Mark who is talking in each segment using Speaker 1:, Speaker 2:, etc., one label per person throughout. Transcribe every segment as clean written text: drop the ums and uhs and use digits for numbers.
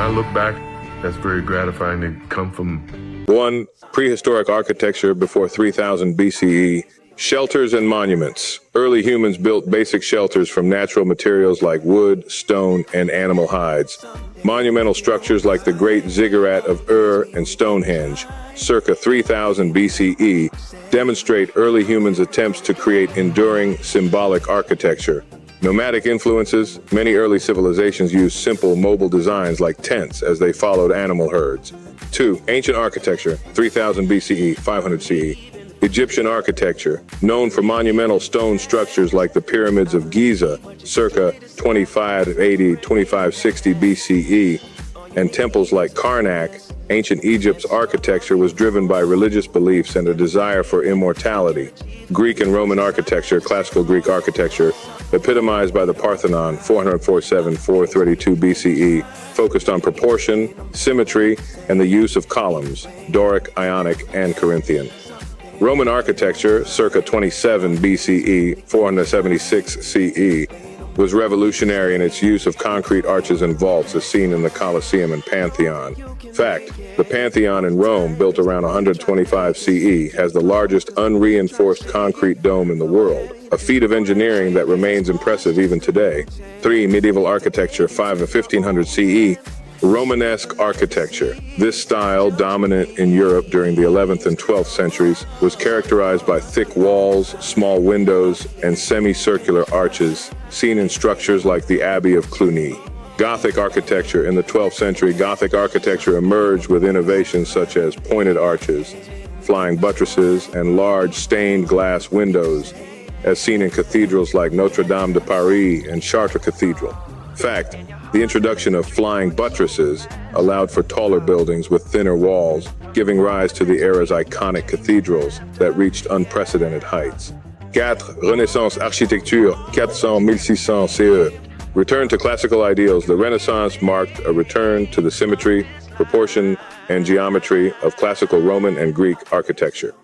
Speaker 1: I look back, that's very gratifying to come from.
Speaker 2: 1. Prehistoric architecture before 3000 BCE. Shelters and monuments. Early humans built basic shelters from natural materials like wood, stone, and animal hides. Monumental structures like the Great Ziggurat of Ur and Stonehenge, circa 3000 BCE, demonstrate early humans' attempts to create enduring, symbolic architecture. Nomadic influences. Many early civilizations used simple, mobile designs like tents as they followed animal herds. 2. Ancient architecture, 3000 BCE, 500 CE. Egyptian architecture, known for monumental stone structures like the pyramids of Giza, circa 2580-2560 BCE, and temples like Karnak. Ancient Egypt's architecture was driven by religious beliefs and a desire for immortality. Greek and Roman architecture, classical Greek architecture, epitomized by the Parthenon, 447-432 BCE, focused on proportion, symmetry, and the use of columns, Doric, Ionic, and Corinthian. Roman architecture, circa 27 BCE, 476 CE, was revolutionary in its use of concrete arches and vaults as seen in the Colosseum and Pantheon. Fact, the Pantheon in Rome, built around 125 CE, has the largest unreinforced concrete dome in the world, a feat of engineering that remains impressive even today. 3. Medieval architecture, 1500 CE. Romanesque architecture. This style, dominant in Europe during the 11th and 12th centuries, was characterized by thick walls, small windows, and semicircular arches, seen in structures like the Abbey of Cluny. Gothic architecture. In the 12th century, Gothic architecture emerged with innovations such as pointed arches, flying buttresses, and large stained glass windows, as seen in cathedrals like Notre Dame de Paris and Chartres Cathedral. Fact, the introduction of flying buttresses allowed for taller buildings with thinner walls, giving rise to the era's iconic cathedrals that reached unprecedented heights. 4. Renaissance architecture, 400-1600 CE. Return to classical ideals. The Renaissance marked a return to the symmetry, proportion, and geometry of classical Roman and Greek architecture.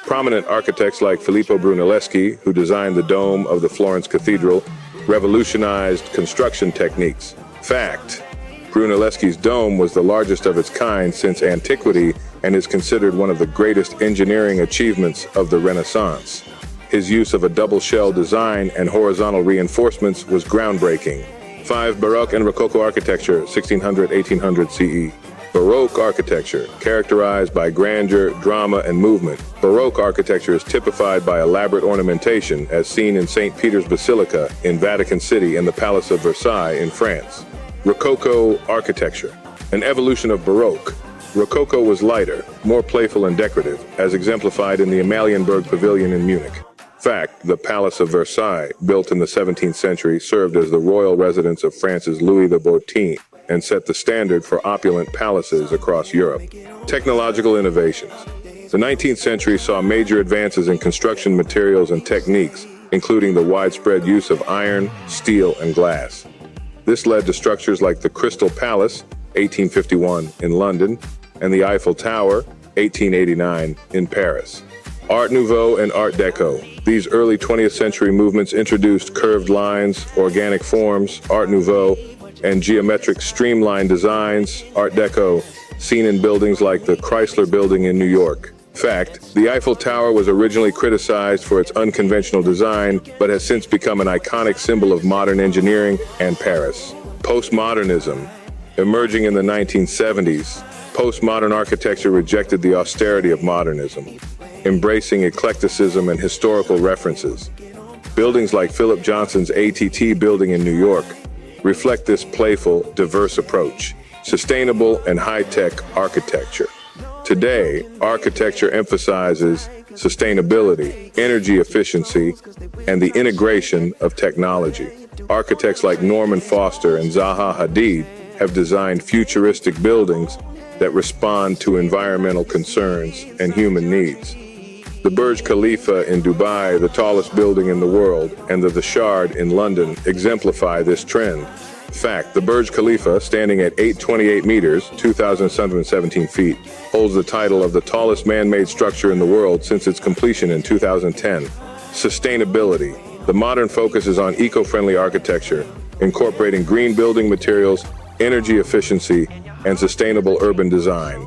Speaker 2: Prominent architects like Filippo Brunelleschi, who designed the dome of the Florence Cathedral, revolutionized construction techniques. Fact, Brunelleschi's dome was the largest of its kind since antiquity and is considered one of the greatest engineering achievements of the Renaissance. His use of a double shell design and horizontal reinforcements was groundbreaking. 5. Baroque and Rococo architecture, 1600-1800 CE. Baroque architecture, characterized by grandeur, drama, and movement. Baroque architecture is typified by elaborate ornamentation, as seen in St. Peter's Basilica in Vatican City and the Palace of Versailles in France. Rococo architecture, an evolution of Baroque. Rococo was lighter, more playful and decorative, as exemplified in the Amalienburg Pavilion in Munich. Fact, the Palace of Versailles, built in the 17th century, served as the royal residence of France's Louis XIV and set the standard for opulent palaces across Europe. Technological innovations. The 19th century saw major advances in construction materials and techniques, including the widespread use of iron, steel, and glass. This led to structures like the Crystal Palace, 1851, in London, and the Eiffel Tower, 1889, in Paris. Art Nouveau and Art Deco. These early 20th century movements introduced curved lines, organic forms, Art Nouveau, and geometric streamlined designs, Art Deco, seen in buildings like the Chrysler Building in New York. Fact, the Eiffel Tower was originally criticized for its unconventional design, but has since become an iconic symbol of modern engineering and Paris. Postmodernism. Emerging in the 1970s, postmodern architecture rejected the austerity of modernism, embracing eclecticism and historical references. Buildings like Philip Johnson's ATT building in New York reflect this playful, diverse approach. Sustainable and high-tech architecture. Today, architecture emphasizes sustainability, energy efficiency, and the integration of technology. Architects like Norman Foster and Zaha Hadid have designed futuristic buildings that respond to environmental concerns and human needs. The Burj Khalifa in Dubai, the tallest building in the world, and the Shard in London exemplify this trend. Fact, the Burj Khalifa, standing at 828 meters, 2,717 feet, holds the title of the tallest man-made structure in the world since its completion in 2010. Sustainability. The modern focus is on eco-friendly architecture, incorporating green building materials energy efficiency, and sustainable urban design.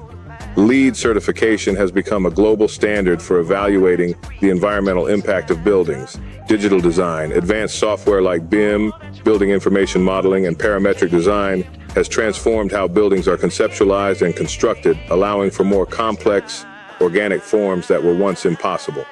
Speaker 2: LEED certification has become a global standard for evaluating the environmental impact of buildings. Digital design, advanced software like BIM, building information modeling, and parametric design has transformed how buildings are conceptualized and constructed, allowing for more complex, organic forms that were once impossible.